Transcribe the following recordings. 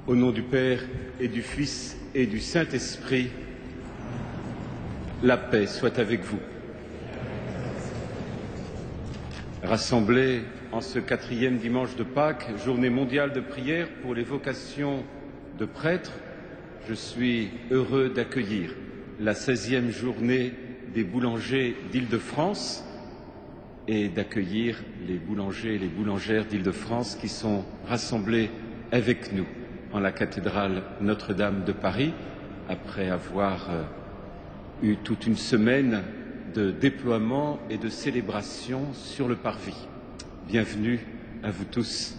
Au nom du Père et du Fils et du Saint-Esprit, la paix soit avec vous. Rassemblés en ce 4e dimanche de Pâques, journée mondiale de prière pour les vocations de prêtres, je suis heureux d'accueillir la 16e journée des boulangers d'Île-de-France et d'accueillir les boulangers et les boulangères d'Île-de-France qui sont rassemblés avec nous en la cathédrale Notre-Dame de Paris, après avoir eu toute une semaine de déploiement et de célébration sur le parvis. Bienvenue à vous tous.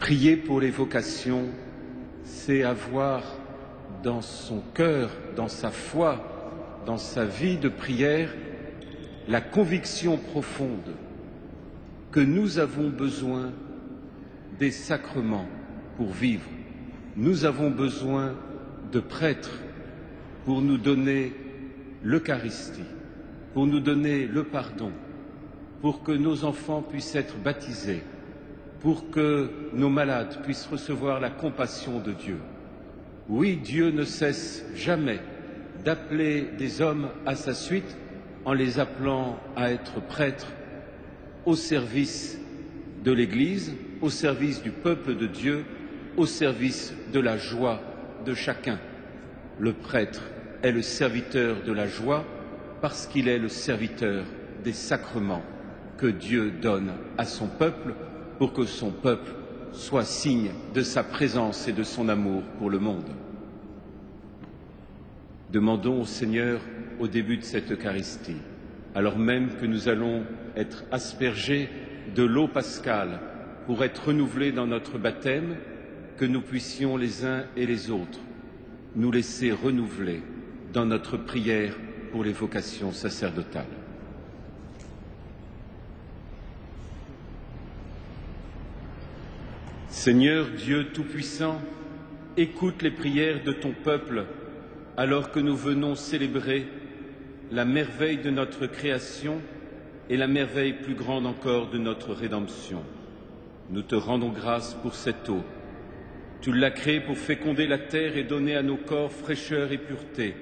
Prier pour les vocations, c'est avoir dans son cœur, dans sa foi, dans sa vie de prière, la conviction profonde que nous avons besoin des sacrements pour vivre. Nous avons besoin de prêtres pour nous donner l'Eucharistie, pour nous donner le pardon, pour que nos enfants puissent être baptisés, pour que nos malades puissent recevoir la compassion de Dieu. Oui, Dieu ne cesse jamais d'appeler des hommes à sa suite en les appelant à être prêtres au service de l'Église, au service du peuple de Dieu, au service de la joie de chacun. Le prêtre est le serviteur de la joie parce qu'il est le serviteur des sacrements que Dieu donne à son peuple pour que son peuple soit signe de sa présence et de son amour pour le monde. Demandons au Seigneur au début de cette Eucharistie, alors même que nous allons être aspergés de l'eau pascale pour être renouvelés dans notre baptême, que nous puissions les uns et les autres nous laisser renouveler dans notre prière pour les vocations sacerdotales. Seigneur Dieu Tout-Puissant, écoute les prières de ton peuple alors que nous venons célébrer la merveille de notre création et la merveille plus grande encore de notre rédemption. Nous te rendons grâce pour cette eau. Tu l'as créée pour féconder la terre et donner à nos corps fraîcheur et pureté.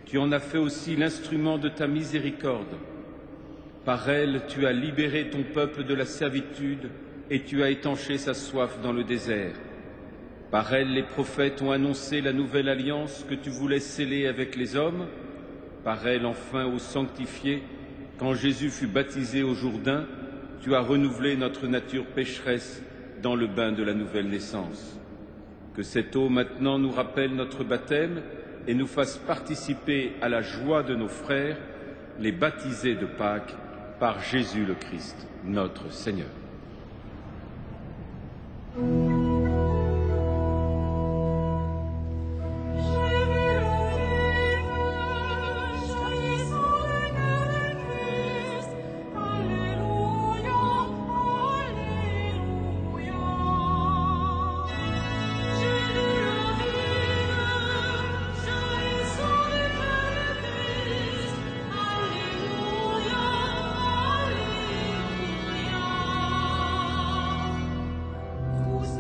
Tu en as fait aussi l'instrument de ta miséricorde. Par elle, tu as libéré ton peuple de la servitude et tu as étanché sa soif dans le désert. Par elle, les prophètes ont annoncé la nouvelle alliance que tu voulais sceller avec les hommes. Par elle, enfin, ô sanctifié, quand Jésus fut baptisé au Jourdain, tu as renouvelé notre nature pécheresse dans le bain de la nouvelle naissance. Que cette eau maintenant nous rappelle notre baptême et nous fasse participer à la joie de nos frères, les baptisés de Pâques par Jésus le Christ, notre Seigneur. Vous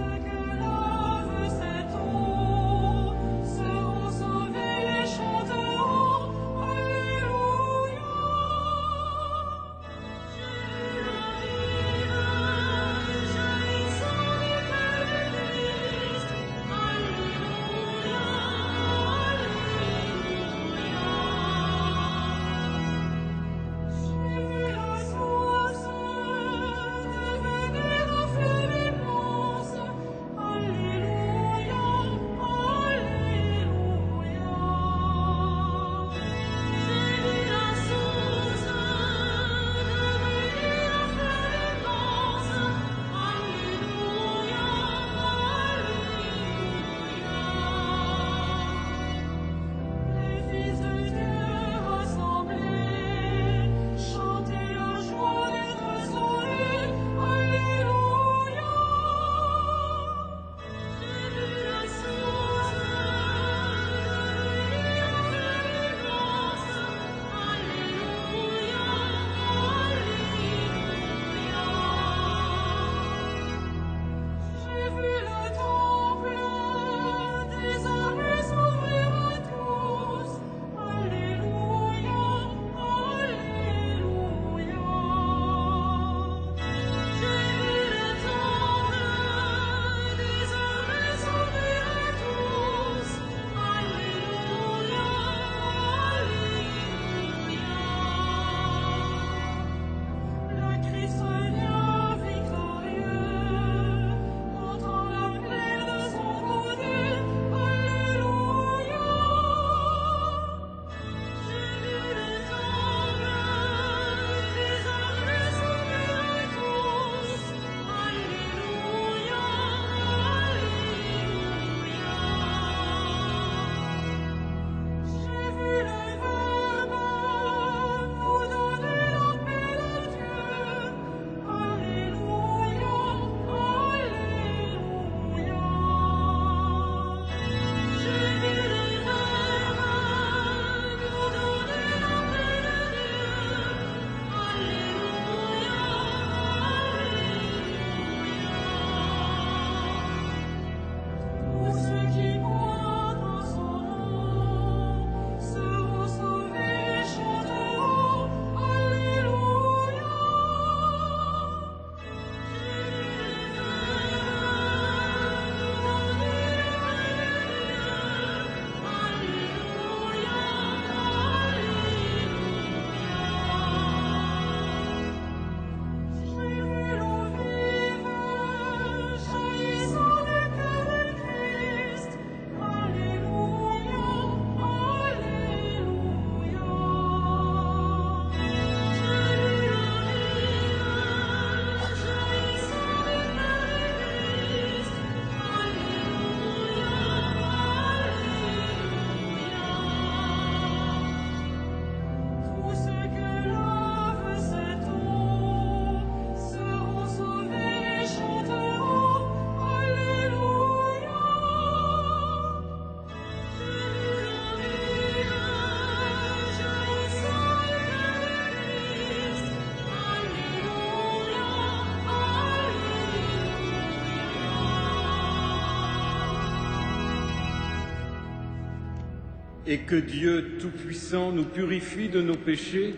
et que Dieu Tout-Puissant nous purifie de nos péchés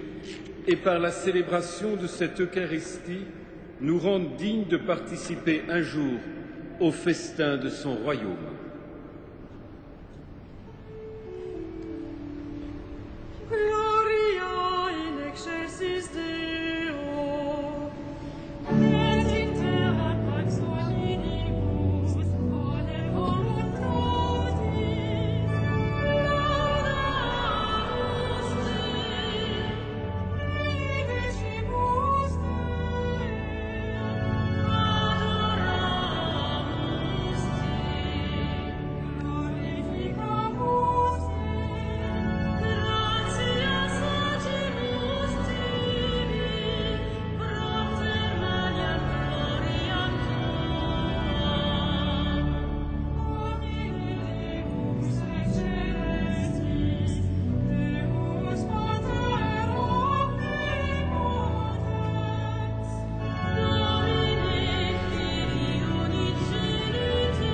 et par la célébration de cette Eucharistie nous rende dignes de participer un jour au festin de son royaume. Gloria in excelsis Deo, et in terra pax hominibus, ode voluntatis, laudamus Dei, benedicimus Dei, adoramus Dei, glorificamus Dei, gratias agimus Dei, propter maniam gloriam Tuam. Domine Deus et celestis, Deus Pater omnipotens, Domine Filii unigeniti,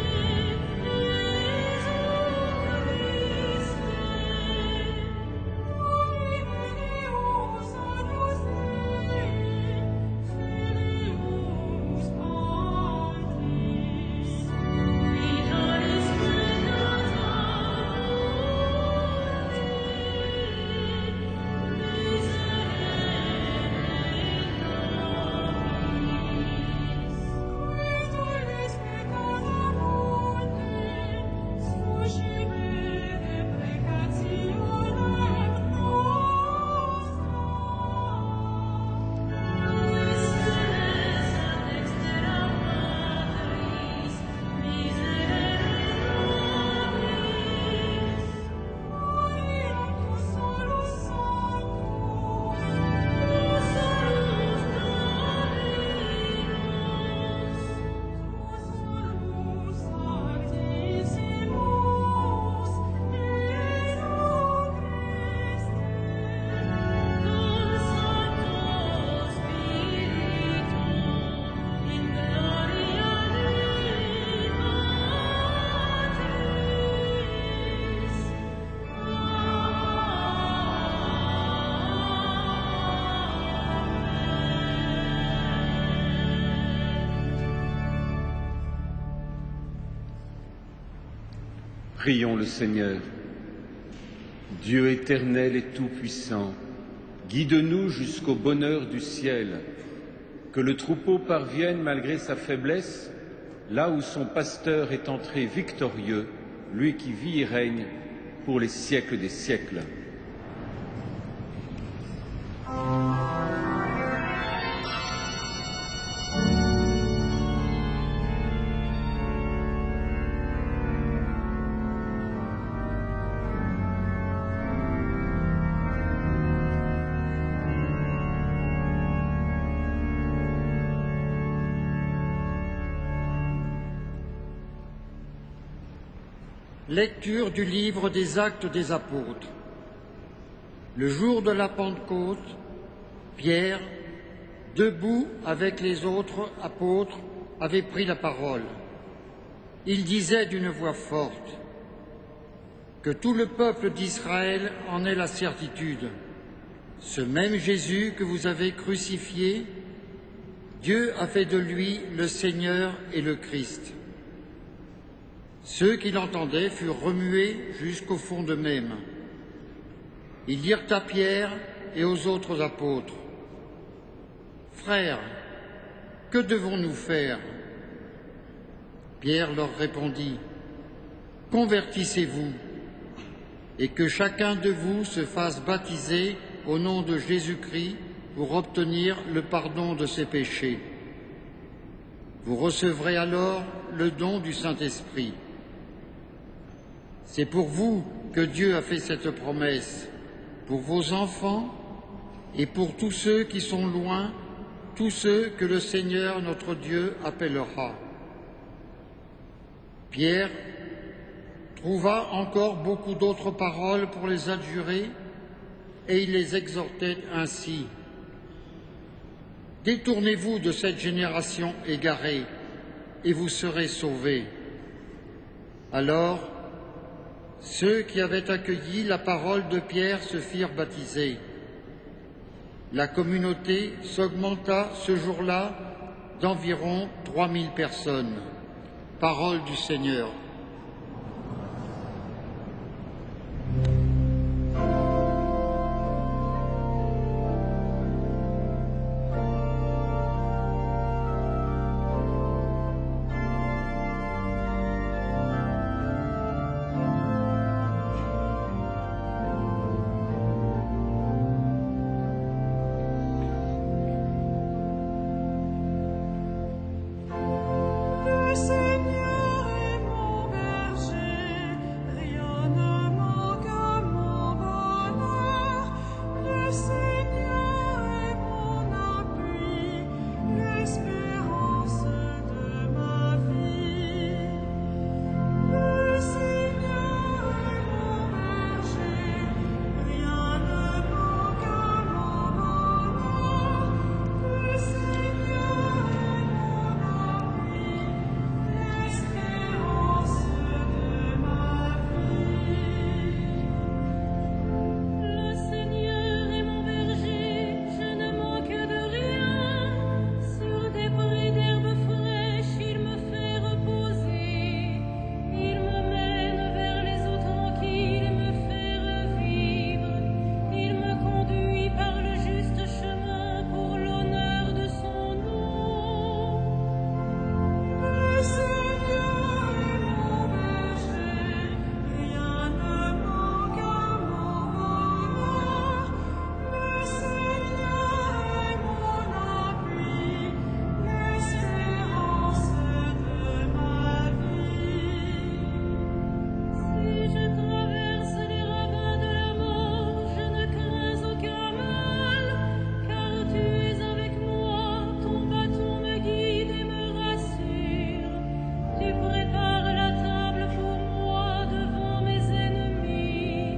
Iesu Christe, Deus salus Dei, Filius Patris, Vitalis splendata Prions le Seigneur. Dieu éternel et tout-puissant, guide-nous jusqu'au bonheur du ciel, que le troupeau parvienne malgré sa faiblesse, là où son pasteur est entré victorieux, lui qui vit et règne pour les siècles des siècles. Lecture du livre des Actes des Apôtres. Le jour de la Pentecôte, Pierre, debout avec les autres apôtres, avait pris la parole. Il disait d'une voix forte: que tout le peuple d'Israël en ait la certitude. Ce même Jésus que vous avez crucifié, Dieu a fait de lui le Seigneur et le Christ. Ceux qui l'entendaient furent remués jusqu'au fond d'eux-mêmes. Ils dirent à Pierre et aux autres apôtres: Frères, que devons-nous faire? Pierre leur répondit: Convertissez-vous et que chacun de vous se fasse baptiser au nom de Jésus-Christ pour obtenir le pardon de ses péchés. Vous recevrez alors le don du Saint-Esprit. C'est pour vous que Dieu a fait cette promesse, pour vos enfants et pour tous ceux qui sont loin, tous ceux que le Seigneur notre Dieu appellera. Pierre trouva encore beaucoup d'autres paroles pour les adjurer, et il les exhortait ainsi: Détournez-vous de cette génération égarée, et vous serez sauvés. Alors, Ceux qui avaient accueilli la parole de Pierre se firent baptiser. La communauté s'augmenta ce jour-là d'environ 3000 personnes. Parole du Seigneur. Le Seigneur est mon berger, rien ne manque à mon bonheur. Le Seigneur est mon appui, l'espérance de ma vie. Le Seigneur est mon berger, rien ne manque à mon bonheur. Le Seigneur est mon appui, l'espérance de ma vie. Le Seigneur est mon berger, je ne manque de rien. Sur des prés d'herbes fraîches, il me fait reposer. Il me mène vers les eaux tranquilles et me fait revivre. Il me conduit par le juste chemin pour l'honneur de son nom. Le Seigneur est mon berger, rien ne manque à mon bonheur. Le Seigneur est mon appui, l'espérance de ma vie. Si je traverse les ravins de la mort, je ne crains aucun mal, car tu es avec moi, ton bâton me guide et me rassure. Tu prépares la table pour moi devant mes ennemis.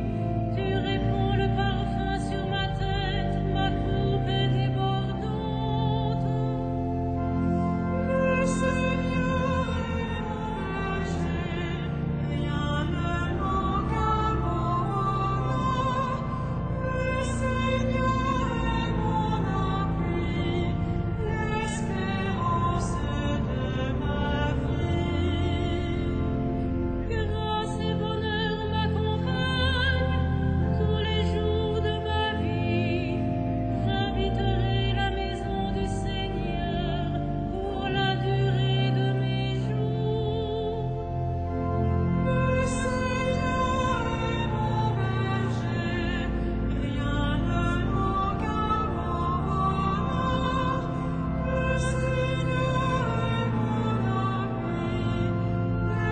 Tu répands le parfum sur ma tête, ma coupe est débordante. Le Seigneur est mon berger, rien ne manque à mon bonheur. Le Seigneur est mon appui, l'espérance de ma vie. Grâce et bonheur m'accompagnent tous les jours de ma vie. J'habiterai la maison du Seigneur pour la durée de mes jours. Le Seigneur est mon berger, rien ne manque à mon bonheur. Le Seigneur est mon appui,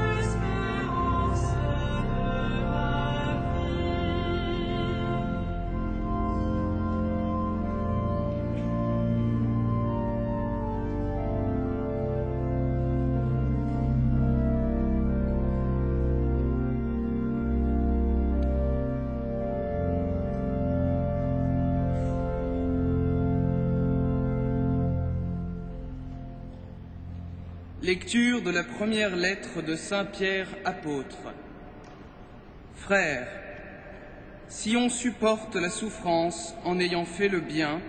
l'espérance de ma vie. Lecture de la première lettre de Saint Pierre apôtre. Frères, si on supporte la souffrance en ayant fait le bien,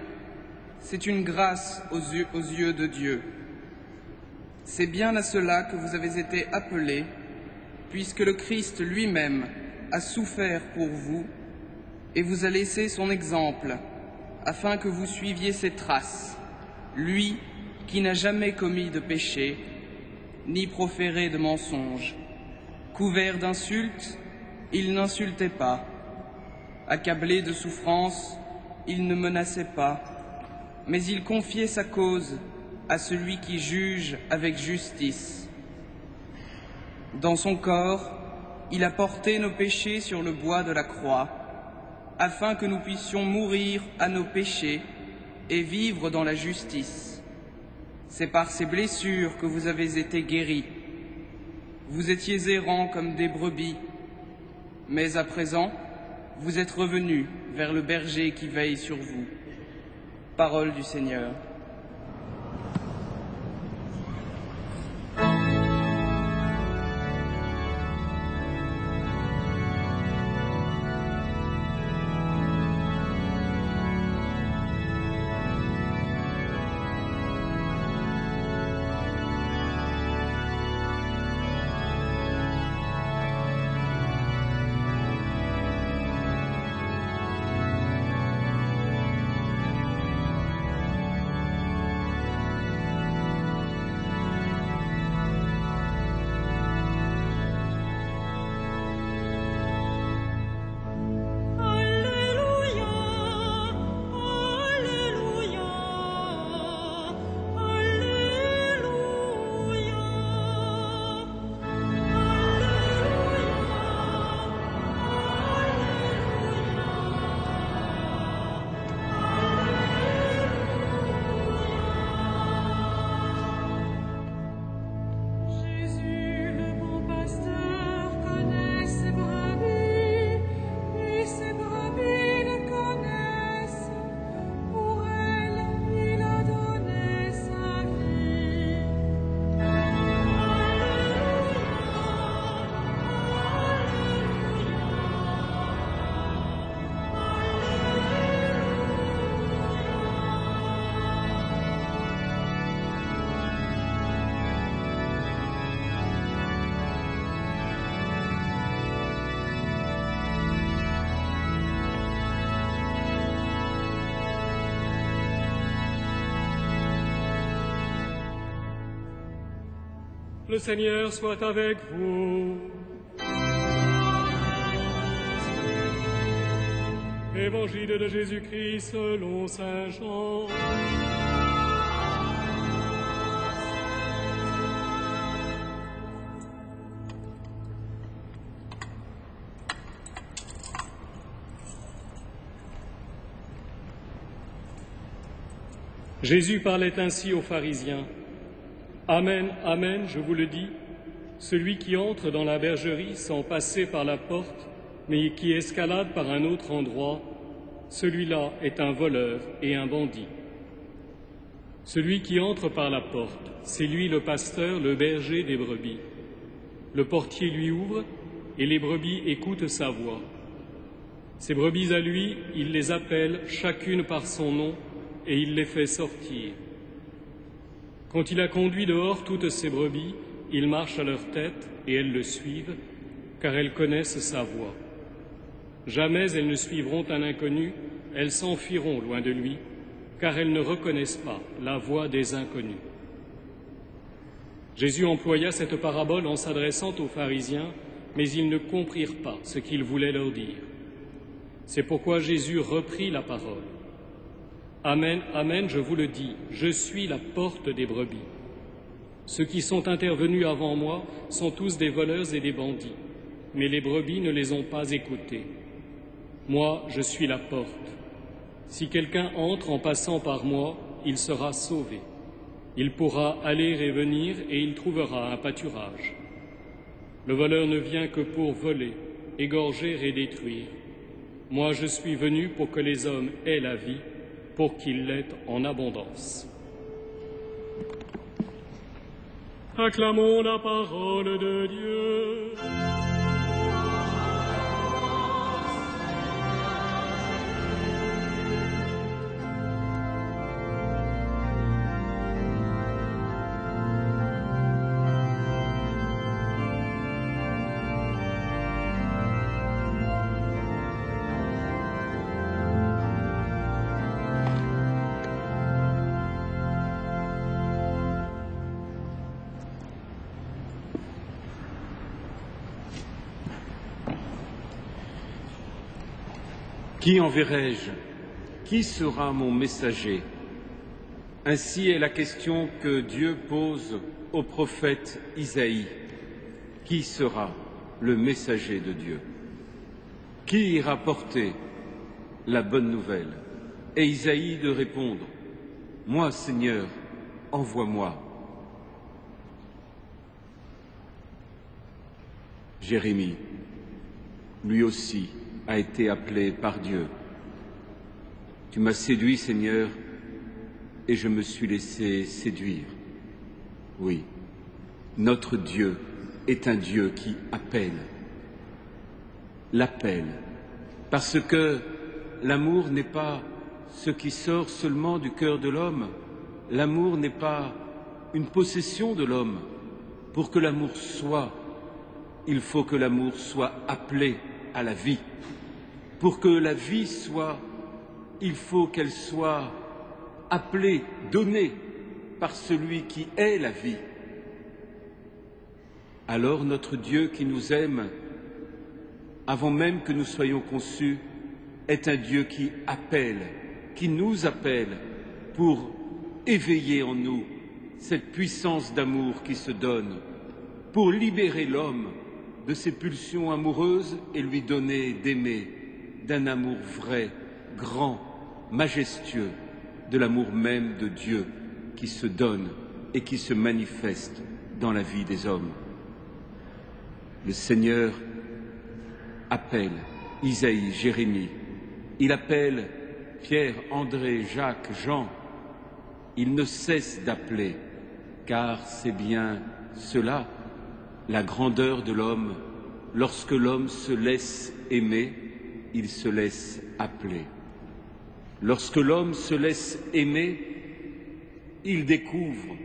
c'est une grâce aux yeux de Dieu. C'est bien à cela que vous avez été appelés, puisque le Christ lui-même a souffert pour vous et vous a laissé son exemple, afin que vous suiviez ses traces, lui qui n'a jamais commis de péché, ni proféré de mensonge. Couvert d'insultes, il n'insultait pas. Accablé de souffrances, il ne menaçait pas, mais il confiait sa cause à celui qui juge avec justice. Dans son corps, il a porté nos péchés sur le bois de la croix, afin que nous puissions mourir à nos péchés et vivre dans la justice. C'est par ces blessures que vous avez été guéris. Vous étiez errants comme des brebis, mais à présent, vous êtes revenus vers le berger qui veille sur vous. Parole du Seigneur. Le Seigneur soit avec vous. Évangile de Jésus-Christ selon saint Jean. Jésus parlait ainsi aux pharisiens. Amen, amen, je vous le dis, celui qui entre dans la bergerie sans passer par la porte, mais qui escalade par un autre endroit, celui-là est un voleur et un bandit. Celui qui entre par la porte, c'est lui le pasteur, le berger des brebis. Le portier lui ouvre et les brebis écoutent sa voix. Ces brebis à lui, il les appelle chacune par son nom et il les fait sortir. Quand il a conduit dehors toutes ses brebis, il marche à leur tête et elles le suivent, car elles connaissent sa voix. Jamais elles ne suivront un inconnu, elles s'enfuiront loin de lui, car elles ne reconnaissent pas la voix des inconnus. Jésus employa cette parabole en s'adressant aux pharisiens, mais ils ne comprirent pas ce qu'il voulait leur dire. C'est pourquoi Jésus reprit la parole. Amen, amen, je vous le dis, je suis la porte des brebis. Ceux qui sont intervenus avant moi sont tous des voleurs et des bandits, mais les brebis ne les ont pas écoutés. Moi, je suis la porte. Si quelqu'un entre en passant par moi, il sera sauvé. Il pourra aller et venir et il trouvera un pâturage. Le voleur ne vient que pour voler, égorger et détruire. Moi, je suis venu pour que les hommes aient la vie, pour qu'ils l'aient en abondance. Acclamons la parole de Dieu. Qui enverrai-je? Qui sera mon messager? Ainsi est la question que Dieu pose au prophète Isaïe. Qui sera le messager de Dieu? Qui ira porter la bonne nouvelle? Et Isaïe de répondre, moi, Seigneur, envoie-moi. Jérémie, lui aussi, a été appelé par Dieu. Tu m'as séduit, Seigneur, et je me suis laissé séduire. Oui, notre Dieu est un Dieu qui appelle. L'appelle, parce que l'amour n'est pas ce qui sort seulement du cœur de l'homme. L'amour n'est pas une possession de l'homme. Pour que l'amour soit, il faut que l'amour soit appelé à la vie. Pour que la vie soit, il faut qu'elle soit appelée, donnée par celui qui est la vie. Alors notre Dieu qui nous aime, avant même que nous soyons conçus, est un Dieu qui appelle, qui nous appelle pour éveiller en nous cette puissance d'amour qui se donne, pour libérer l'homme de ses pulsions amoureuses et lui donner d'aimer d'un amour vrai, grand, majestueux, de l'amour même de Dieu qui se donne et qui se manifeste dans la vie des hommes. Le Seigneur appelle Isaïe, Jérémie, il appelle Pierre, André, Jacques, Jean. Il ne cesse d'appeler, car c'est bien cela, la grandeur de l'homme. Lorsque l'homme se laisse aimer, il se laisse appeler. Lorsque l'homme se laisse aimer, il découvre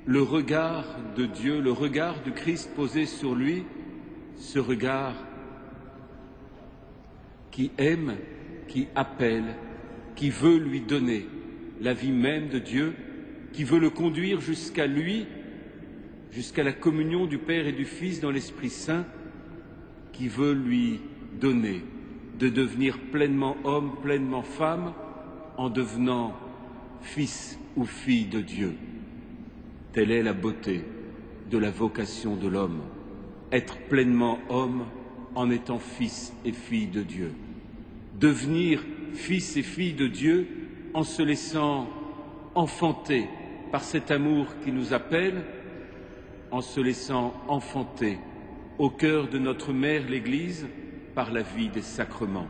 le regard de Dieu, le regard du Christ posé sur lui, ce regard qui aime, qui appelle, qui veut lui donner la vie même de Dieu, qui veut le conduire jusqu'à lui, jusqu'à la communion du Père et du Fils dans l'Esprit Saint, qui veut lui donner de devenir pleinement homme, pleinement femme, en devenant fils ou fille de Dieu. Telle est la beauté de la vocation de l'homme, être pleinement homme en étant fils et fille de Dieu. Devenir fils et fille de Dieu en se laissant enfanter par cet amour qui nous appelle, en se laissant enfanter au cœur de notre mère l'Église par la vie des sacrements.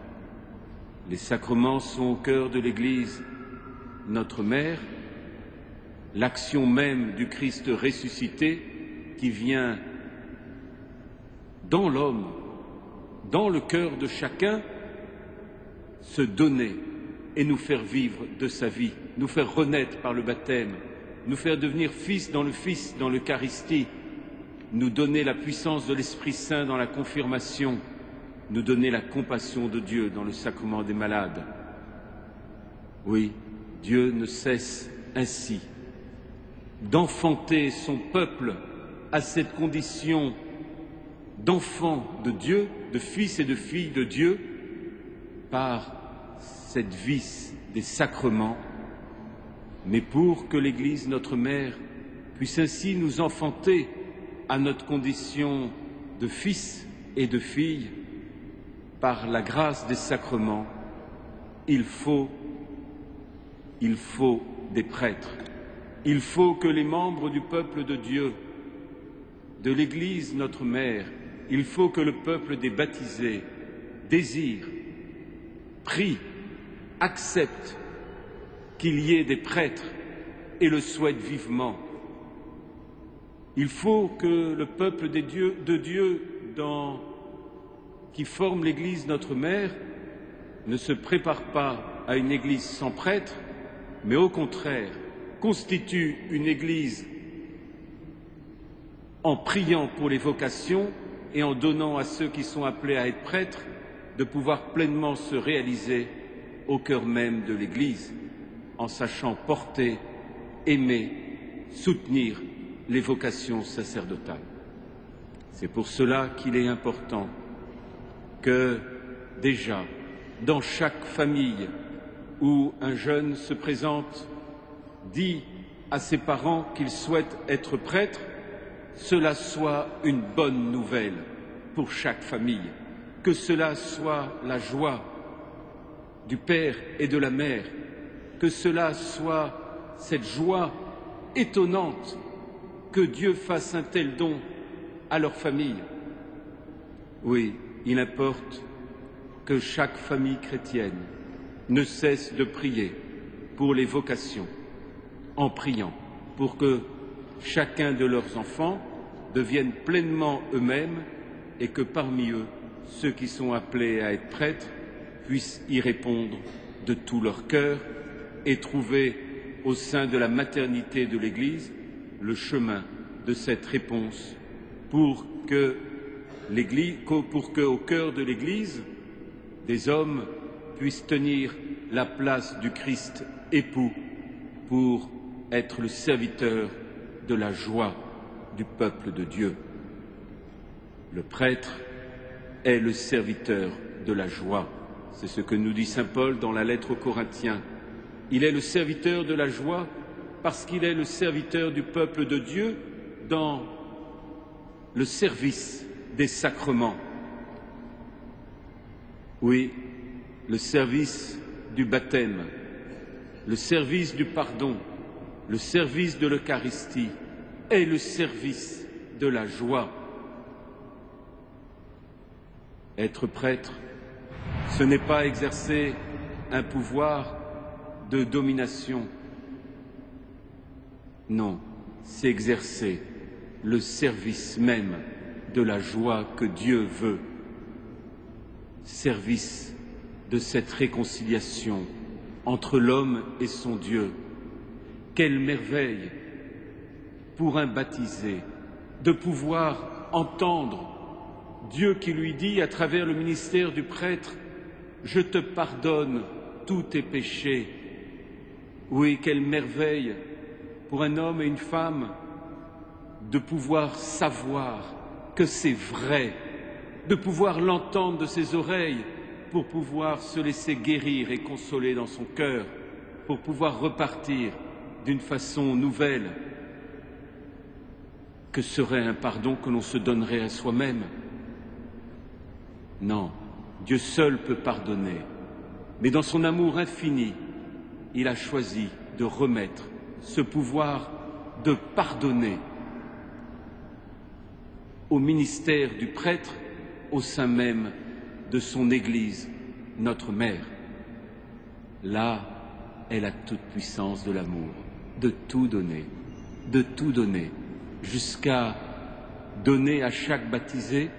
Les sacrements sont au cœur de l'Église, notre mère, l'action même du Christ ressuscité qui vient dans l'homme, dans le cœur de chacun, se donner et nous faire vivre de sa vie, nous faire renaître par le baptême, nous faire devenir fils dans le Fils, dans l'Eucharistie, nous donner la puissance de l'Esprit Saint dans la confirmation, nous donner la compassion de Dieu dans le sacrement des malades. Oui, Dieu ne cesse ainsi d'enfanter son peuple à cette condition d'enfant de Dieu, de fils et de filles de Dieu, par cette vie des sacrements, mais pour que l'Église, notre mère, puisse ainsi nous enfanter à notre condition de fils et de filles, par la grâce des sacrements, il faut des prêtres. Il faut que les membres du peuple de Dieu, de l'Église, notre mère, il faut que le peuple des baptisés désire, prie, accepte qu'il y ait des prêtres et le souhaite vivement. Il faut que le peuple de Dieu qui forme l'Église, notre mère, ne se prépare pas à une Église sans prêtre, mais au contraire, constitue une Église en priant pour les vocations et en donnant à ceux qui sont appelés à être prêtres de pouvoir pleinement se réaliser au cœur même de l'Église, en sachant porter, aimer, soutenir les vocations sacerdotales. C'est pour cela qu'il est important que, déjà, dans chaque famille où un jeune se présente, dit à ses parents qu'il souhaite être prêtre, cela soit une bonne nouvelle pour chaque famille, que cela soit la joie du père et de la mère, que cela soit cette joie étonnante que Dieu fasse un tel don à leur famille. Oui, il importe que chaque famille chrétienne ne cesse de prier pour les vocations, en priant pour que chacun de leurs enfants deviennent pleinement eux-mêmes et que parmi eux, ceux qui sont appelés à être prêtres puissent y répondre de tout leur cœur et trouver au sein de la maternité de l'Église le chemin de cette réponse pour que au cœur de l'Église, des hommes puissent tenir la place du Christ époux pour être le serviteur de la joie du peuple de Dieu. Le prêtre est le serviteur de la joie. C'est ce que nous dit saint Paul dans la lettre aux Corinthiens. Il est le serviteur de la joie parce qu'il est le serviteur du peuple de Dieu dans le service des sacrements. Oui, le service du baptême, le service du pardon, le service de l'Eucharistie est le service de la joie. Être prêtre, ce n'est pas exercer un pouvoir de domination. Non, c'est exercer le service même de la joie que Dieu veut. Service de cette réconciliation entre l'homme et son Dieu. Quelle merveille pour un baptisé de pouvoir entendre Dieu qui lui dit à travers le ministère du prêtre « Je te pardonne tous tes péchés ». Oui, quelle merveille pour un homme et une femme de pouvoir savoir que c'est vrai, de pouvoir l'entendre de ses oreilles pour pouvoir se laisser guérir et consoler dans son cœur, pour pouvoir repartir d'une façon nouvelle. Que serait un pardon que l'on se donnerait à soi-même? Non, Dieu seul peut pardonner, mais dans son amour infini, il a choisi de remettre ce pouvoir de pardonner au ministère du prêtre au sein même de son Église, notre mère. Là est la toute-puissance de l'amour, de tout donner, jusqu'à donner à chaque baptisé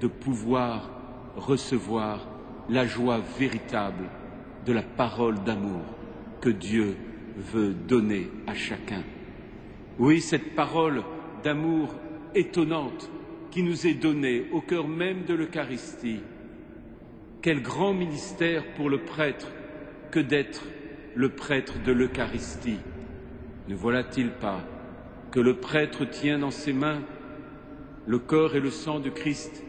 de pouvoir recevoir la joie véritable de la parole d'amour que Dieu veut donner à chacun. Oui, cette parole d'amour étonnante qui nous est donnée au cœur même de l'Eucharistie. Quel grand ministère pour le prêtre que d'être le prêtre de l'Eucharistie. Ne voilà-t-il pas que le prêtre tient dans ses mains le corps et le sang du Christ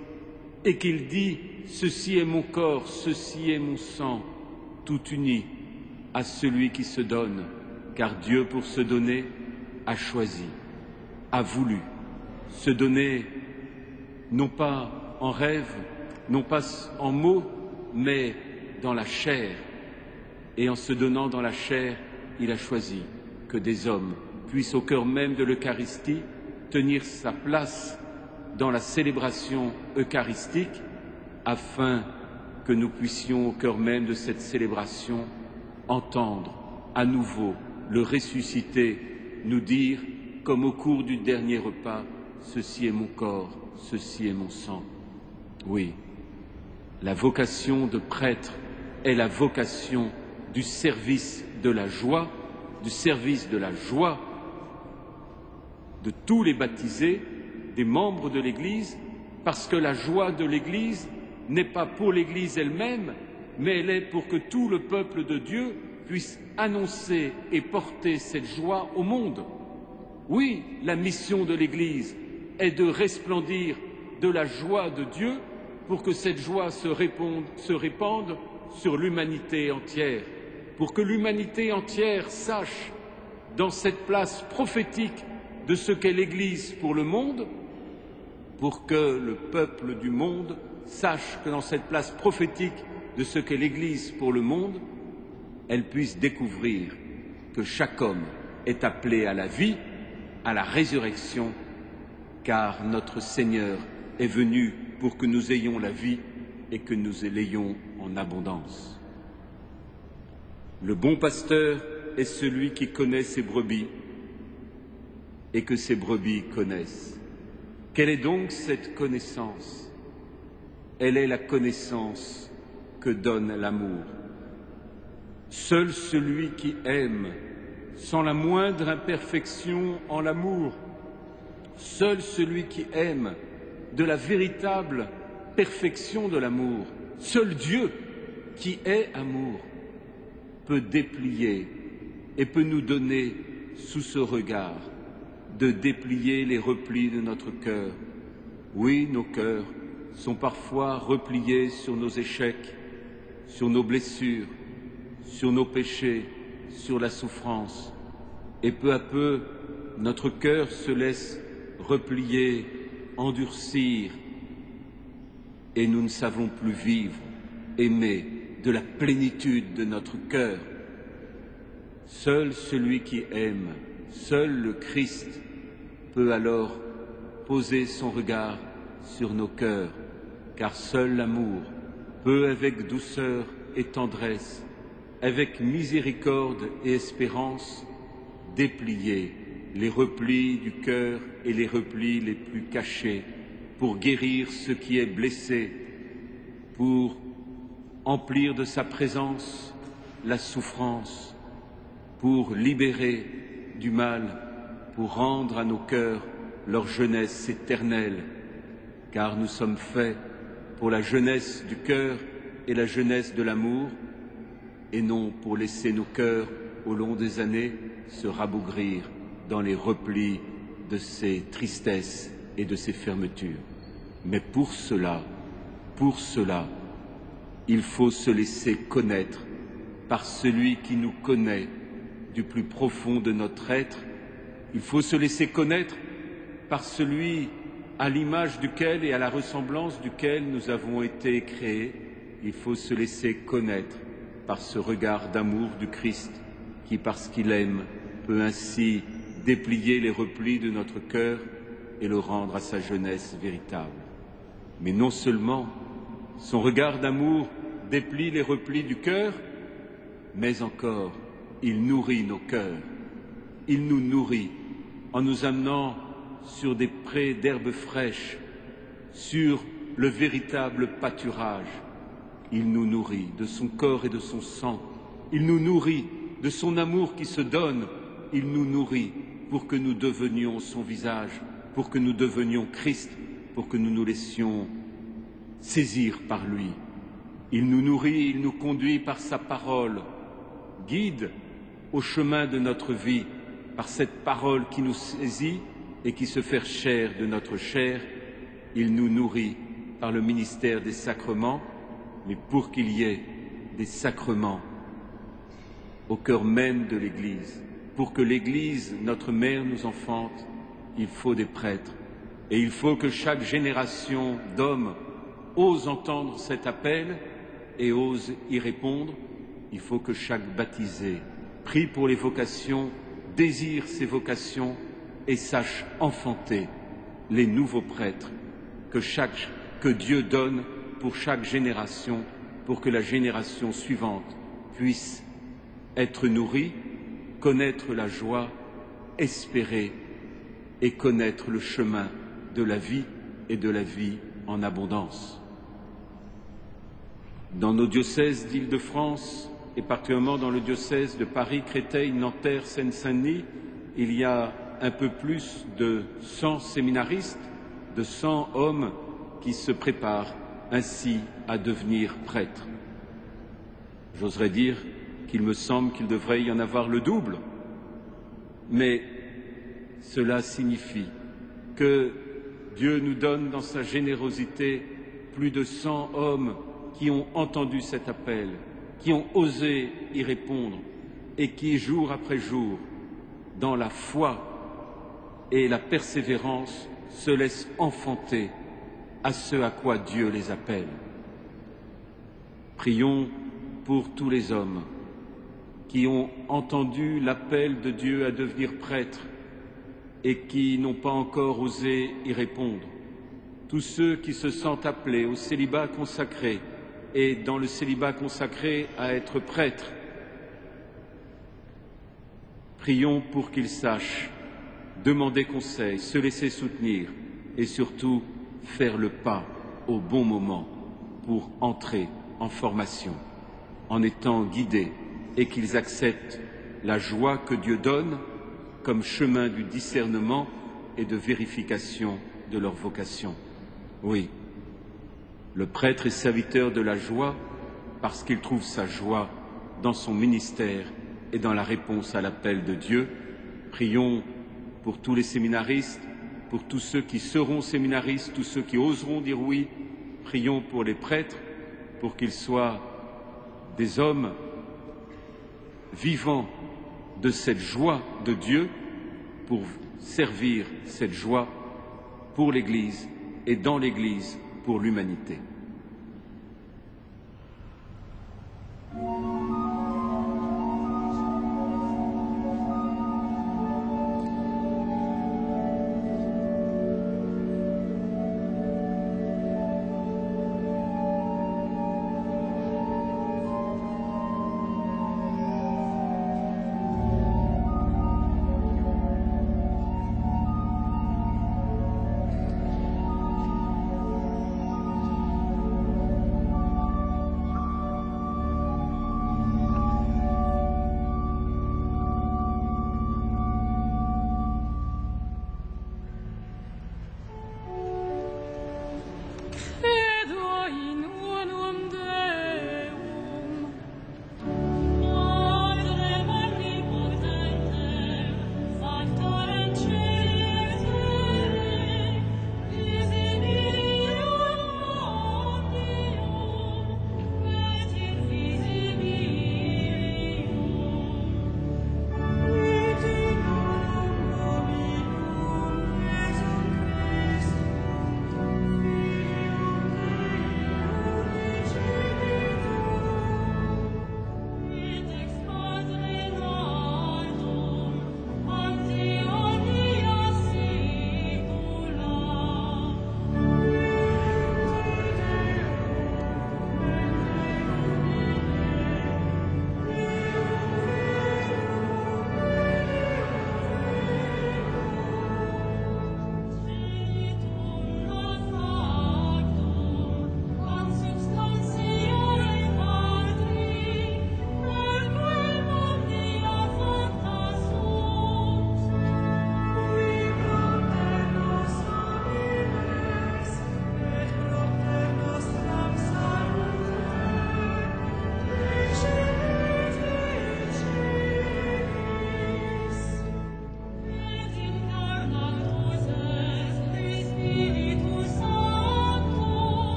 et qu'il dit « Ceci est mon corps, ceci est mon sang », tout uni à celui qui se donne, car Dieu pour se donner a choisi, a voulu se donner non pas en rêve, non pas en mots, mais dans la chair. Et en se donnant dans la chair, il a choisi que des hommes puissent au cœur même de l'Eucharistie tenir sa place dans la célébration eucharistique afin que nous puissions au cœur même de cette célébration entendre à nouveau le ressuscité nous dire, comme au cours du dernier repas, « Ceci est mon corps, ceci est mon sang ». Oui, la vocation de prêtre est la vocation du service de la joie, du service de la joie de tous les baptisés, des membres de l'Église, parce que la joie de l'Église n'est pas pour l'Église elle-même, mais elle est pour que tout le peuple de Dieu puisse annoncer et porter cette joie au monde. Oui, la mission de l'Église est de resplendir de la joie de Dieu pour que cette joie se répande sur l'humanité entière, pour que l'humanité entière sache, dans cette place prophétique de ce qu'est l'Église pour le monde, pour que le peuple du monde sache que dans cette place prophétique de ce qu'est l'Église pour le monde, elle puisse découvrir que chaque homme est appelé à la vie, à la résurrection, car notre Seigneur est venu pour que nous ayons la vie et que nous l'ayons en abondance. Le bon pasteur est celui qui connaît ses brebis et que ses brebis connaissent. Quelle est donc cette connaissance? Elle est la connaissance que donne l'amour. Seul celui qui aime, sans la moindre imperfection en l'amour, seul celui qui aime de la véritable perfection de l'amour, seul Dieu qui est amour, peut déplier et peut nous donner sous ce regard de déplier les replis de notre cœur. Oui, nos cœurs sont parfois repliés sur nos échecs, sur nos blessures, sur nos péchés, sur la souffrance. Et peu à peu, notre cœur se laisse replier, endurcir, et nous ne savons plus vivre, aimer de la plénitude de notre cœur. Seul celui qui aime, seul le Christ peut alors poser son regard sur nos cœurs, car seul l'amour peut, avec douceur et tendresse, avec miséricorde et espérance, déplier les replis du cœur et les replis les plus cachés pour guérir ce qui est blessé, pour emplir de sa présence la souffrance, pour libérer du mal, pour rendre à nos cœurs leur jeunesse éternelle, car nous sommes faits pour la jeunesse du cœur et la jeunesse de l'amour, et non pour laisser nos cœurs, au long des années, se rabougrir dans les replis de ses tristesses et de ses fermetures. Mais pour cela, il faut se laisser connaître par celui qui nous connaît du plus profond de notre être. Il faut se laisser connaître par celui à l'image duquel et à la ressemblance duquel nous avons été créés. Il faut se laisser connaître par ce regard d'amour du Christ qui, parce qu'il aime, peut ainsi déplier les replis de notre cœur et le rendre à sa jeunesse véritable. Mais non seulement son regard d'amour déplie les replis du cœur, mais encore il nourrit nos cœurs. Il nous nourrit en nous amenant sur des prés d'herbes fraîches, sur le véritable pâturage. Il nous nourrit de son corps et de son sang. Il nous nourrit de son amour qui se donne. Il nous nourrit pour que nous devenions son visage, pour que nous devenions Christ, pour que nous nous laissions saisir par lui. Il nous nourrit, il nous conduit par sa parole, guide au chemin de notre vie, par cette parole qui nous saisit et qui se fait chair de notre chair. Il nous nourrit par le ministère des sacrements, mais pour qu'il y ait des sacrements au cœur même de l'Église, pour que l'Église, notre mère, nous enfante, il faut des prêtres. Et il faut que chaque génération d'hommes ose entendre cet appel et ose y répondre. Il faut que chaque baptisé prie pour les vocations, désire ces vocations et sache enfanter les nouveaux prêtres que Dieu donne pour chaque génération, pour que la génération suivante puisse être nourrie, connaître la joie, espérer et connaître le chemin de la vie et de la vie en abondance. Dans nos diocèses d'Île-de-France et particulièrement dans le diocèse de Paris, Créteil, Nanterre, Seine-Saint-Denis, il y a un peu plus de 100 séminaristes, de 100 hommes qui se préparent ainsi à devenir prêtres. J'oserais dire qu'il me semble qu'il devrait y en avoir le double, mais cela signifie que Dieu nous donne dans sa générosité plus de 100 hommes qui ont entendu cet appel, qui ont osé y répondre et qui, jour après jour, dans la foi et la persévérance, se laissent enfanter à ce à quoi Dieu les appelle. Prions pour tous les hommes qui ont entendu l'appel de Dieu à devenir prêtres et qui n'ont pas encore osé y répondre. Tous ceux qui se sentent appelés au célibat consacré et dans le célibat consacré à être prêtres. Prions pour qu'ils sachent demander conseil, se laisser soutenir et surtout faire le pas au bon moment pour entrer en formation, en étant guidés et qu'ils acceptent la joie que Dieu donne comme chemin du discernement et de vérification de leur vocation. Oui, le prêtre est serviteur de la joie parce qu'il trouve sa joie dans son ministère et dans la réponse à l'appel de Dieu. Prions pour tous les séminaristes, pour tous ceux qui seront séminaristes, tous ceux qui oseront dire oui. Prions pour les prêtres, pour qu'ils soient des hommes vivants de cette joie de Dieu, pour servir cette joie pour l'Église et dans l'Église pour l'humanité.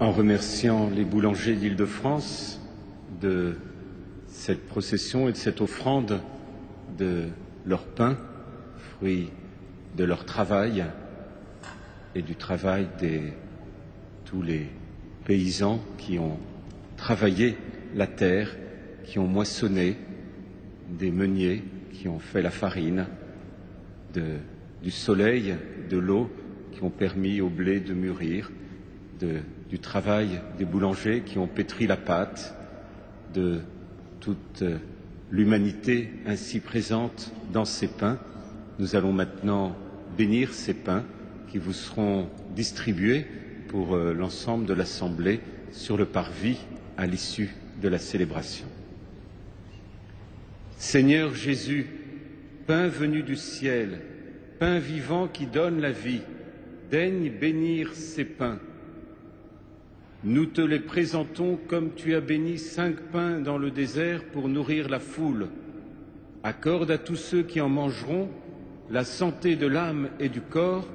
en remerciant les boulangers d'Île-de-France de cette procession et de cette offrande de leur pain, fruit de leur travail et du travail de tous les paysans qui ont travaillé la terre, qui ont moissonné, des meuniers qui ont fait la farine, du soleil, de l'eau qui ont permis au blé de mûrir, du travail des boulangers qui ont pétri la pâte, de toute l'humanité ainsi présente dans ces pains. Nous allons maintenant bénir ces pains qui vous seront distribués pour l'ensemble de l'Assemblée sur le parvis à l'issue de la célébration. Seigneur Jésus, pain venu du ciel, pain vivant qui donne la vie, daigne bénir ces pains. Nous te les présentons comme tu as béni 5 pains dans le désert pour nourrir la foule. Accorde à tous ceux qui en mangeront la santé de l'âme et du corps,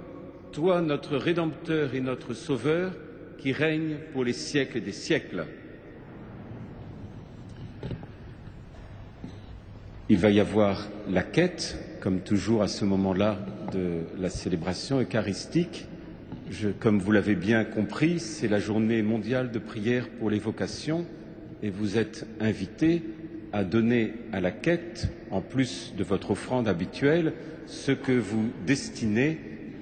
toi notre Rédempteur et notre Sauveur, qui règne pour les siècles des siècles. Il va y avoir la quête, comme toujours à ce moment-là de la célébration eucharistique. Comme vous l'avez bien compris, c'est la journée mondiale de prière pour les vocations et vous êtes invités à donner à la quête, en plus de votre offrande habituelle, ce que vous destinez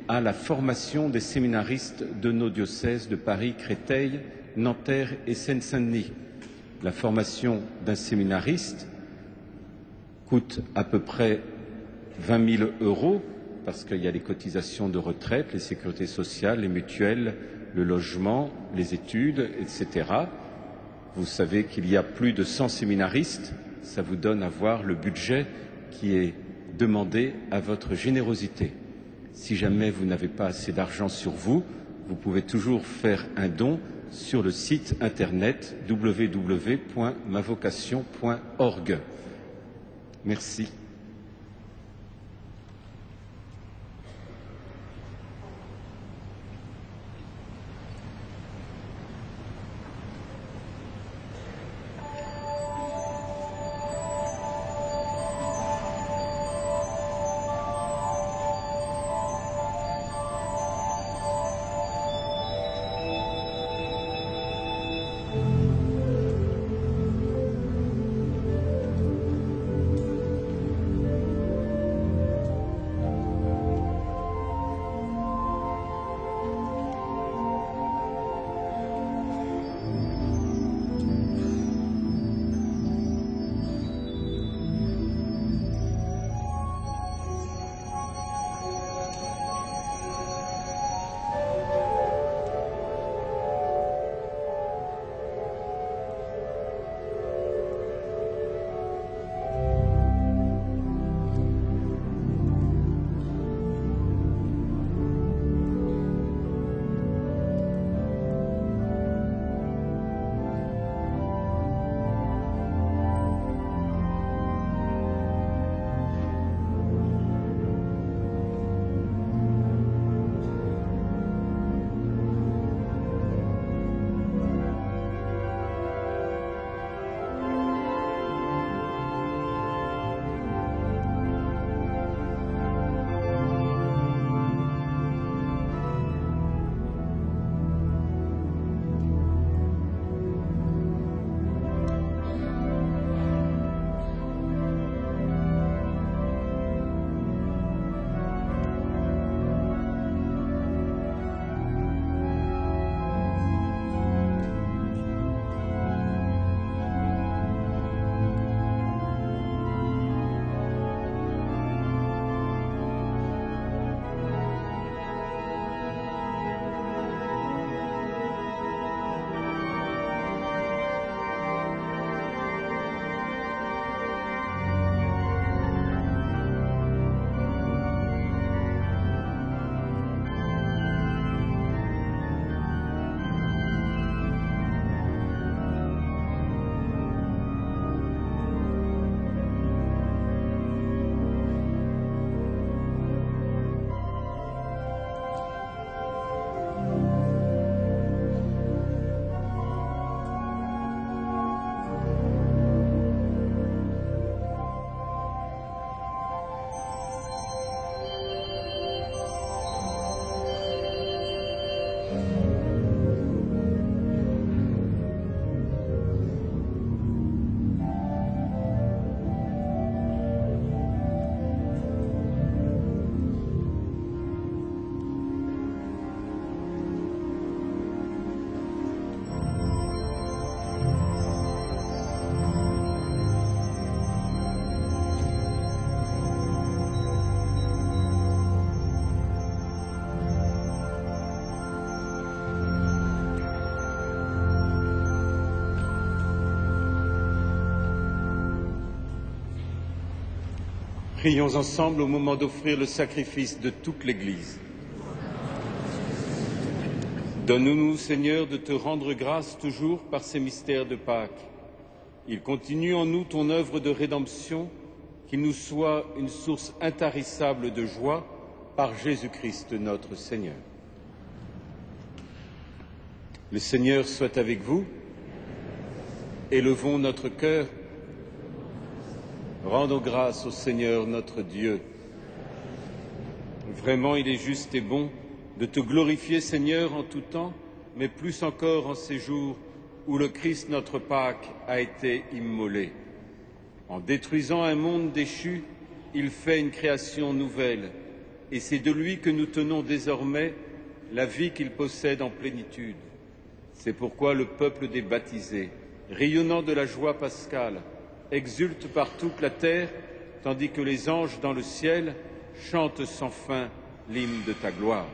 à la formation des séminaristes de nos diocèses de Paris, Créteil, Nanterre et Seine-Saint-Denis. La formation d'un séminariste coûte à peu près 20 000 € parce qu'il y a les cotisations de retraite, les sécurités sociales, les mutuelles, le logement, les études, etc. Vous savez qu'il y a plus de 100 séminaristes, ça vous donne à voir le budget qui est demandé à votre générosité. Si jamais vous n'avez pas assez d'argent sur vous, vous pouvez toujours faire un don sur le site internet www.mavocation.org. Merci. Prions ensemble au moment d'offrir le sacrifice de toute l'Église. Donne-nous, Seigneur, de te rendre grâce toujours par ces mystères de Pâques. Il continue en nous ton œuvre de rédemption, qu'il nous soit une source intarissable de joie par Jésus-Christ notre Seigneur. Le Seigneur soit avec vous. Élevons notre cœur. Rendons grâce au Seigneur notre Dieu. Vraiment, il est juste et bon de te glorifier, Seigneur, en tout temps, mais plus encore en ces jours où le Christ, notre Pâque, a été immolé. En détruisant un monde déchu, il fait une création nouvelle, et c'est de lui que nous tenons désormais la vie qu'il possède en plénitude. C'est pourquoi le peuple des baptisés, rayonnant de la joie pascale, exulte par toute la terre, tandis que les anges dans le ciel chantent sans fin l'hymne de ta gloire.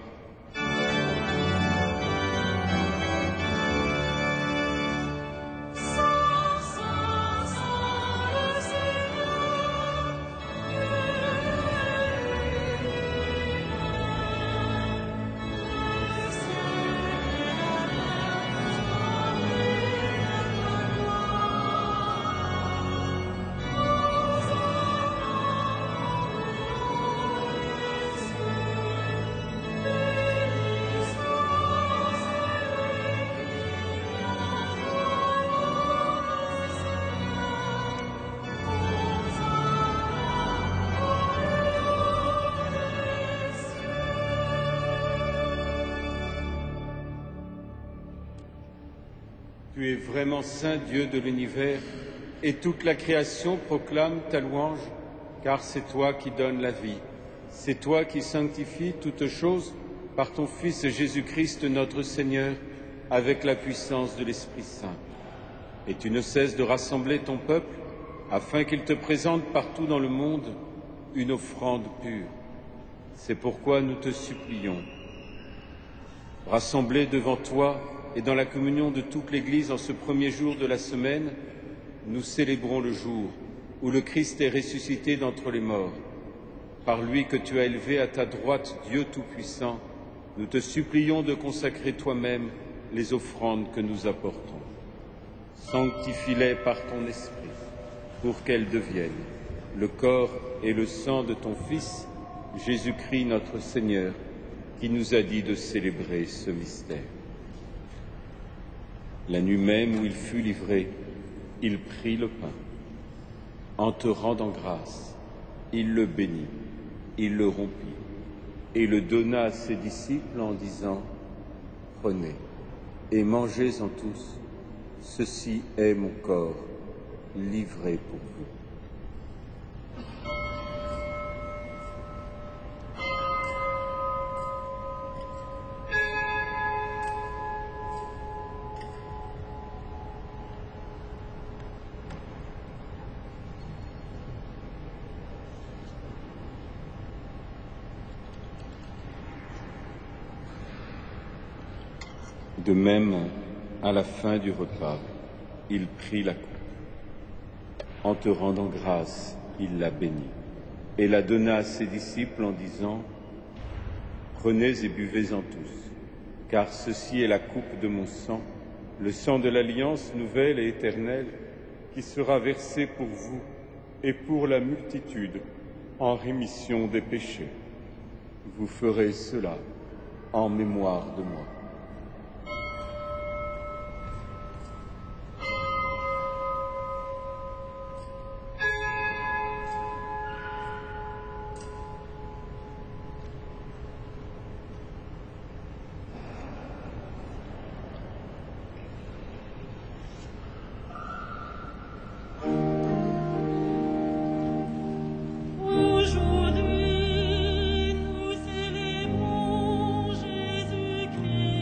Tu es vraiment saint Dieu de l'univers, et toute la création proclame ta louange, car c'est toi qui donnes la vie. C'est toi qui sanctifies toutes choses par ton Fils Jésus-Christ notre Seigneur, avec la puissance de l'Esprit Saint. Et tu ne cesses de rassembler ton peuple, afin qu'il te présente partout dans le monde une offrande pure. C'est pourquoi nous te supplions. Rassemblés devant toi, et dans la communion de toute l'Église en ce premier jour de la semaine, nous célébrons le jour où le Christ est ressuscité d'entre les morts. Par lui que tu as élevé à ta droite, Dieu Tout-Puissant, nous te supplions de consacrer toi-même les offrandes que nous apportons. Sanctifie-les par ton Esprit, pour qu'elles deviennent le corps et le sang de ton Fils, Jésus-Christ notre Seigneur, qui nous a dit de célébrer ce mystère. La nuit même où il fut livré, il prit le pain. En te rendant grâce, il le bénit, il le rompit et le donna à ses disciples en disant « Prenez et mangez-en tous, ceci est mon corps livré pour vous. » De même, à la fin du repas, il prit la coupe. En te rendant grâce, il la bénit et la donna à ses disciples en disant « Prenez et buvez-en tous, car ceci est la coupe de mon sang, le sang de l'alliance nouvelle et éternelle, qui sera versé pour vous et pour la multitude en rémission des péchés. Vous ferez cela en mémoire de moi. » Aujourd'hui, nous célébrons Jésus-Christ.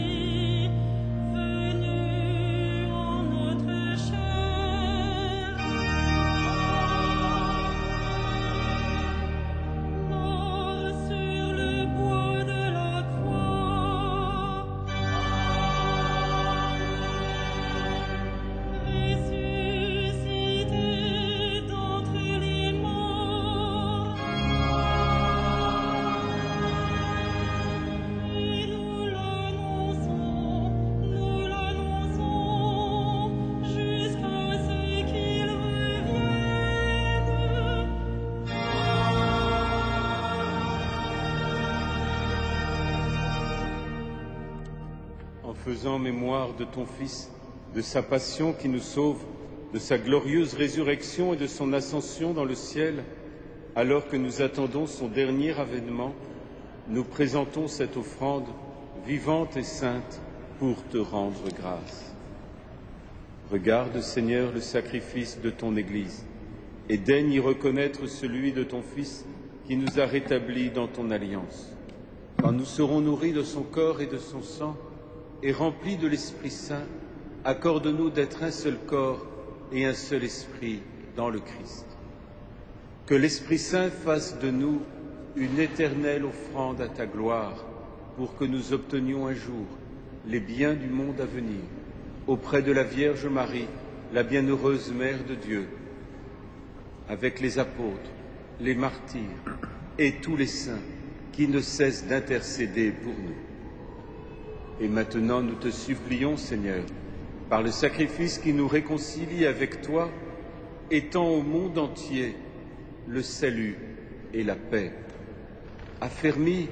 faisant mémoire de ton Fils, de sa passion qui nous sauve, de sa glorieuse résurrection et de son ascension dans le ciel, alors que nous attendons son dernier avènement, nous présentons cette offrande vivante et sainte pour te rendre grâce. Regarde, Seigneur, le sacrifice de ton Église et daigne y reconnaître celui de ton Fils qui nous a rétablis dans ton alliance. Quand nous serons nourris de son corps et de son sang et remplis de l'Esprit Saint, accorde-nous d'être un seul corps et un seul esprit dans le Christ. Que l'Esprit Saint fasse de nous une éternelle offrande à ta gloire, pour que nous obtenions un jour les biens du monde à venir, auprès de la Vierge Marie, la bienheureuse Mère de Dieu, avec les apôtres, les martyrs et tous les saints qui ne cessent d'intercéder pour nous. Et maintenant, nous te supplions, Seigneur, par le sacrifice qui nous réconcilie avec toi, étends au monde entier le salut et la paix. Affermis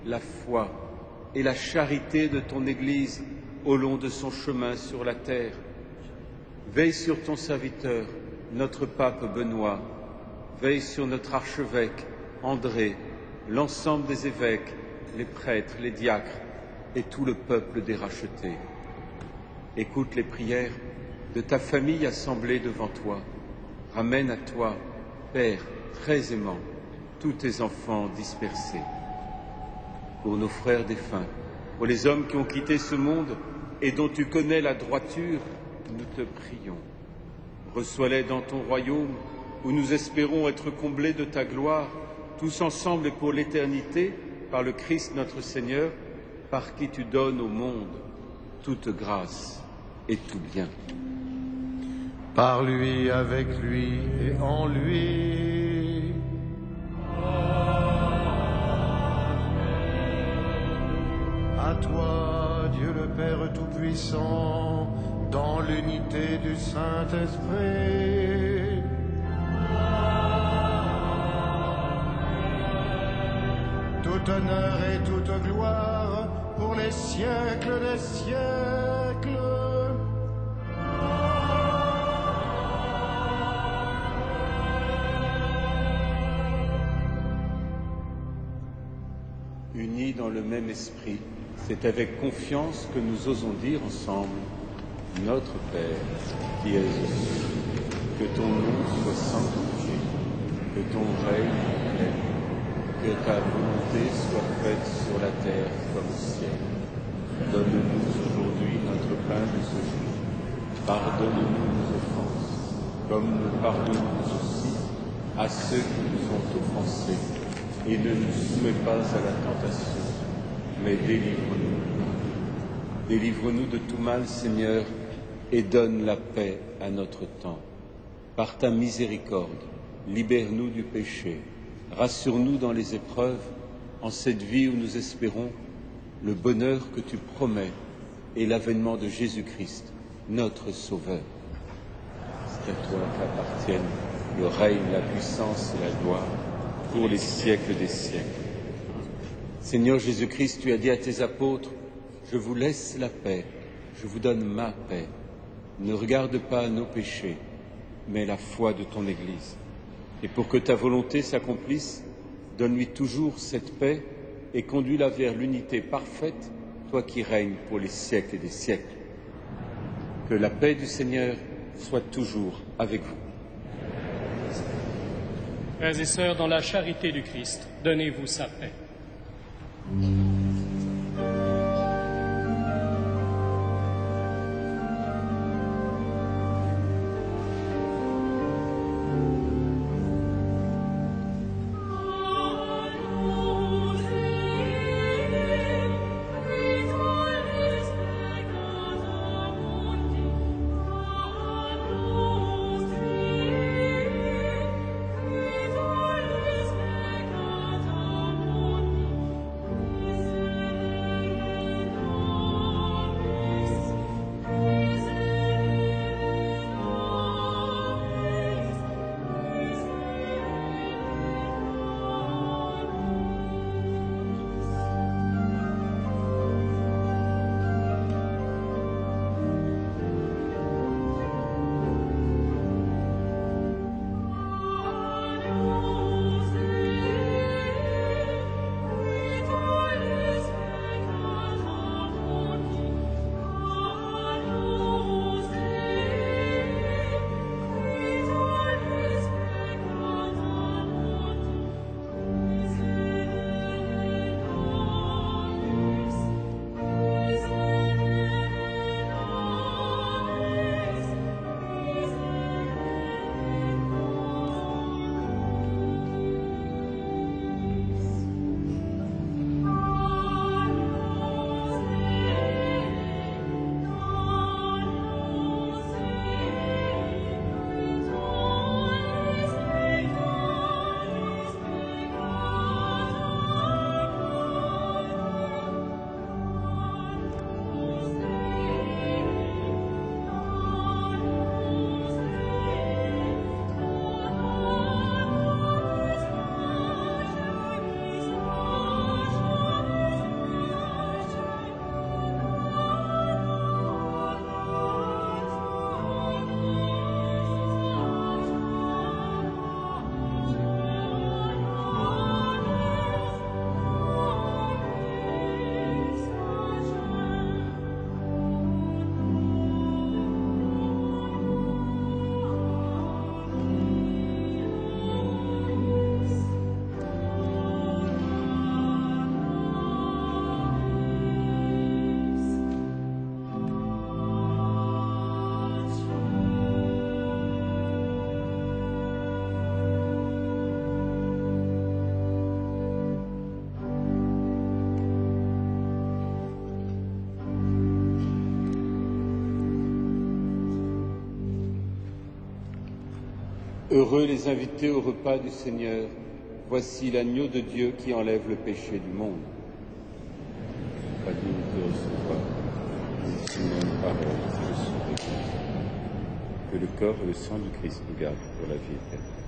la foi et la charité de ton Église au long de son chemin sur la terre. Veille sur ton serviteur, notre pape Benoît. Veille sur notre archevêque André, l'ensemble des évêques, les prêtres, les diacres et tout le peuple des rachetés. Écoute les prières de ta famille assemblée devant toi. Ramène à toi, Père très aimant, tous tes enfants dispersés. Pour nos frères défunts, pour les hommes qui ont quitté ce monde et dont tu connais la droiture, nous te prions. Reçois-les dans ton royaume où nous espérons être comblés de ta gloire, tous ensemble et pour l'éternité, par le Christ notre Seigneur, par qui tu donnes au monde toute grâce et tout bien. Par lui, avec lui et en lui. À toi, Dieu le Père Tout-Puissant, dans l'unité du Saint-Esprit. Tout honneur et toute gloire pour les siècles des siècles. Unis dans le même esprit, c'est avec confiance que nous osons dire ensemble: Notre Père, qui es aux cieux, que ton nom soit sanctifié, que ton règne vienne, que ta volonté soit faite sur la terre comme au ciel. Donne-nous aujourd'hui notre pain de ce jour. Pardonne-nous nos offenses, comme nous pardonnons aussi à ceux qui nous ont offensés. Et ne nous soumets pas à la tentation, mais délivre-nous. Délivre-nous de tout mal, Seigneur, et donne la paix à notre temps. Par ta miséricorde, libère-nous du péché, rassure-nous dans les épreuves, en cette vie où nous espérons le bonheur que tu promets et l'avènement de Jésus-Christ, notre Sauveur. C'est à toi qu'appartiennent le règne, la puissance et la gloire, pour les siècles des siècles. Seigneur Jésus-Christ, tu as dit à tes apôtres: je vous laisse la paix, je vous donne ma paix. Ne regarde pas nos péchés, mais la foi de ton Église. Et pour que ta volonté s'accomplisse, donne-lui toujours cette paix et conduis-la vers l'unité parfaite, toi qui règnes pour les siècles des siècles. Que la paix du Seigneur soit toujours avec vous. Frères et sœurs, dans la charité du Christ, donnez-vous sa paix. Amen. Heureux les invités au repas du Seigneur. Voici l'agneau de Dieu qui enlève le péché du monde. Pas digne de recevoir une parole, je suis réjouis. Que le corps et le sang du Christ nous gardent pour la vie éternelle.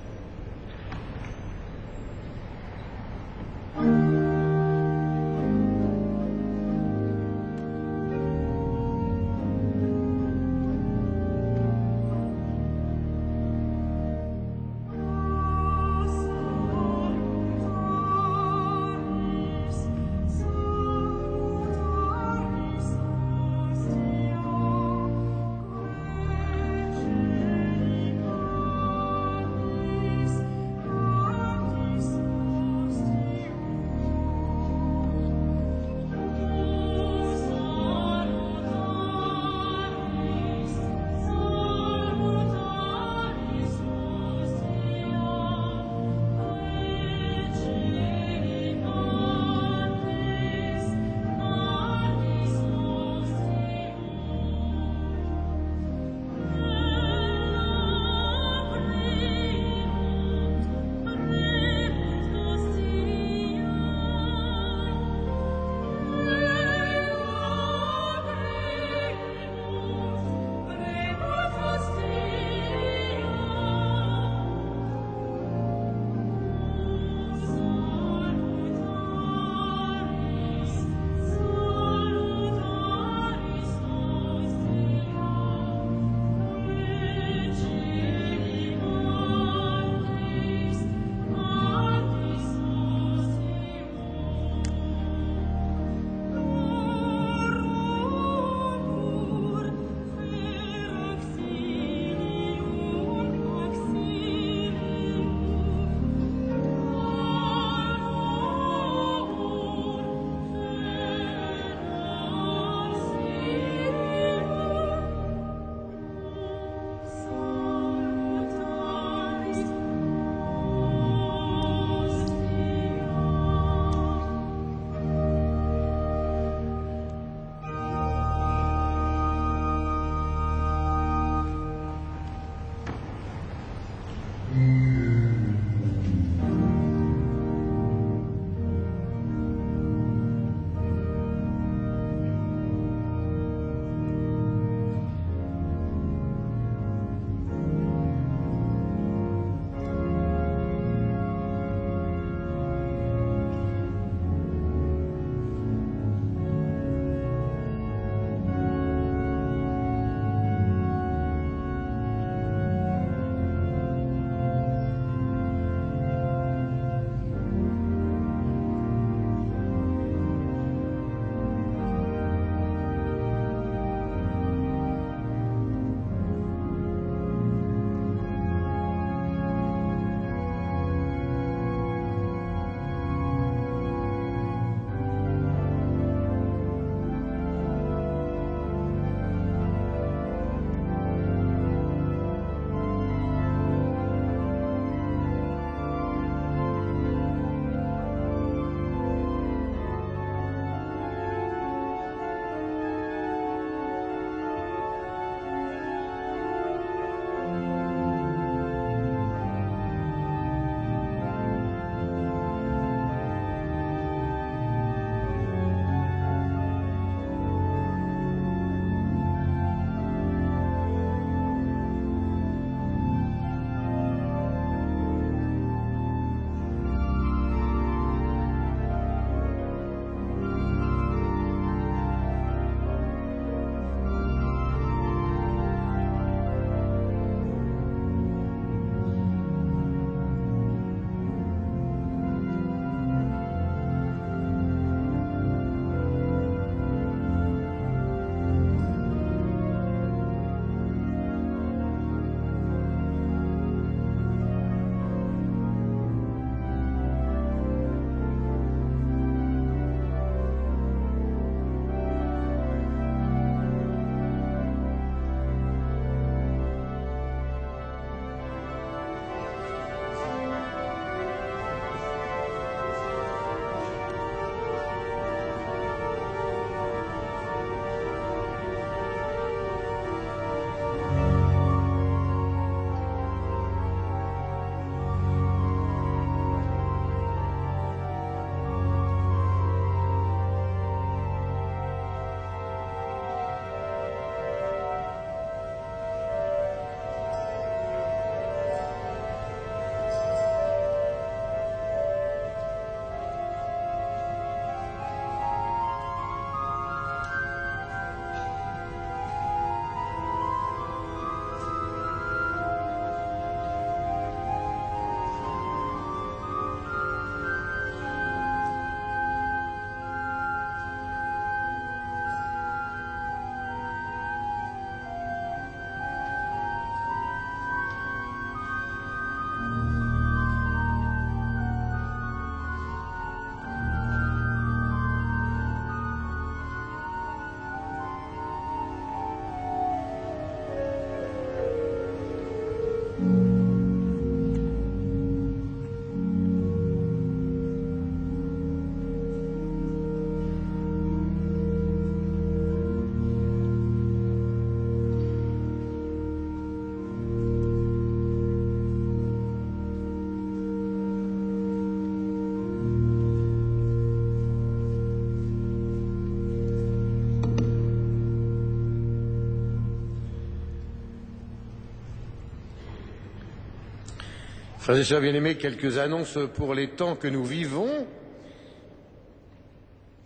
Frères et sœurs bien-aimés, quelques annonces pour les temps que nous vivons.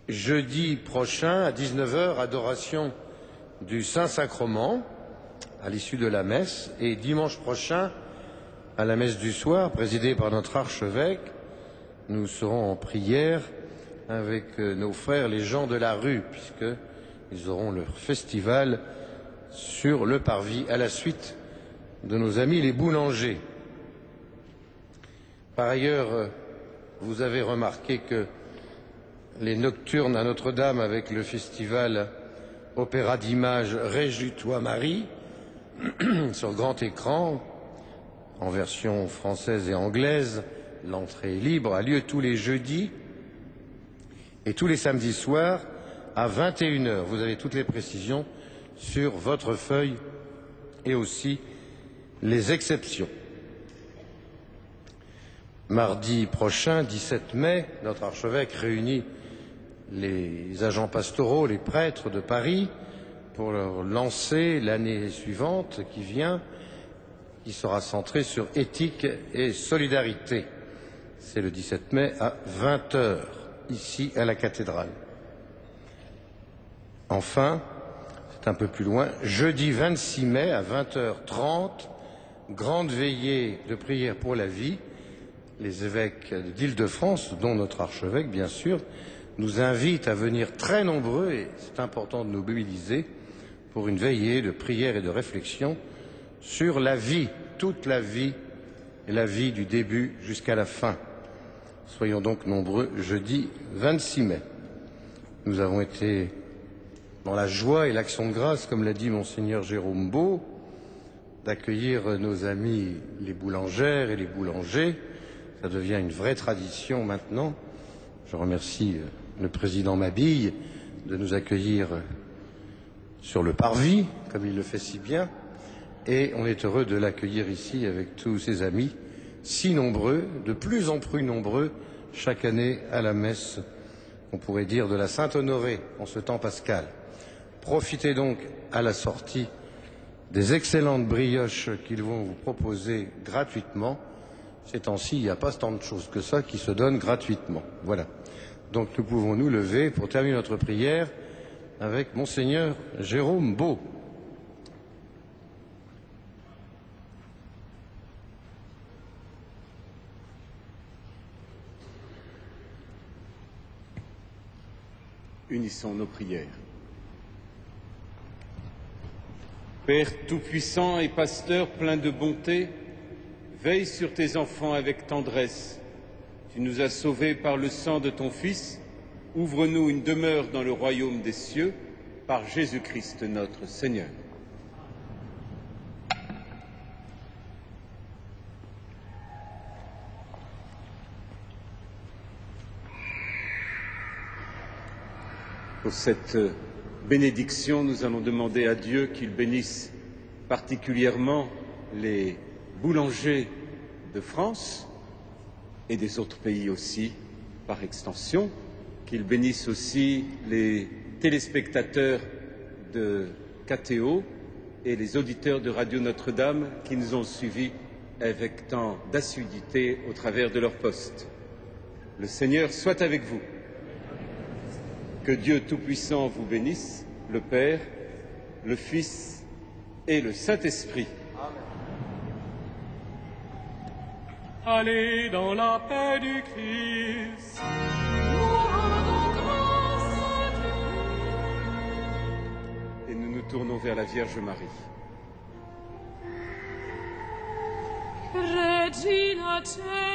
Jeudi prochain, à 19 h, adoration du Saint-Sacrement, à l'issue de la messe. Et dimanche prochain, à la messe du soir, présidée par notre archevêque, nous serons en prière avec nos frères les gens de la rue, puisqu'ils auront leur festival sur le parvis à la suite de nos amis les boulangers. Par ailleurs, vous avez remarqué que les nocturnes à Notre-Dame avec le festival Opéra d'images Réjouis-toi Marie sur grand écran, en version française et anglaise, l'entrée est libre, a lieu tous les jeudis et tous les samedis soirs à 21 h. Vous avez toutes les précisions sur votre feuille et aussi les exceptions. Mardi prochain, 17 mai, notre archevêque réunit les agents pastoraux, les prêtres de Paris, pour leur lancer l'année suivante qui vient, qui sera centrée sur éthique et solidarité. C'est le 17 mai à 20 h, ici à la cathédrale. Enfin, c'est un peu plus loin, jeudi 26 mai à 20h30, grande veillée de prière pour la vie. Les évêques d'Île-de-France, dont notre archevêque bien sûr, nous invitent à venir très nombreux, et c'est important de nous mobiliser pour une veillée de prière et de réflexion sur la vie, toute la vie, et la vie du début jusqu'à la fin. Soyons donc nombreux jeudi 26 mai. Nous avons été dans la joie et l'action de grâce, comme l'a dit Monseigneur Jérôme Beau, d'accueillir nos amis les boulangères et les boulangers. Ça devient une vraie tradition maintenant. Je remercie le président Mabille de nous accueillir sur le parvis, comme il le fait si bien, et on est heureux de l'accueillir ici avec tous ses amis, si nombreux, de plus en plus nombreux, chaque année à la messe, on pourrait dire, de la Sainte-Honorée, en ce temps pascal. Profitez donc à la sortie des excellentes brioches qu'ils vont vous proposer gratuitement. Ces temps-ci, il n'y a pas tant de choses que ça qui se donnent gratuitement. Voilà. Donc nous pouvons nous lever pour terminer notre prière avec Monseigneur Jérôme Beau. Unissons nos prières. Père tout-puissant et pasteur plein de bonté, veille sur tes enfants avec tendresse. Tu nous as sauvés par le sang de ton Fils. Ouvre-nous une demeure dans le royaume des cieux, par Jésus-Christ notre Seigneur. Pour cette bénédiction, nous allons demander à Dieu qu'il bénisse particulièrement les boulangers de France et des autres pays aussi, par extension, qu'il bénisse aussi les téléspectateurs de KTO et les auditeurs de Radio Notre-Dame qui nous ont suivis avec tant d'assiduité au travers de leur poste. Le Seigneur soit avec vous. Que Dieu Tout-Puissant vous bénisse, le Père, le Fils et le Saint-Esprit. Allez dans la paix du Christ. Et nous nous tournons vers la Vierge Marie. Regina Celi.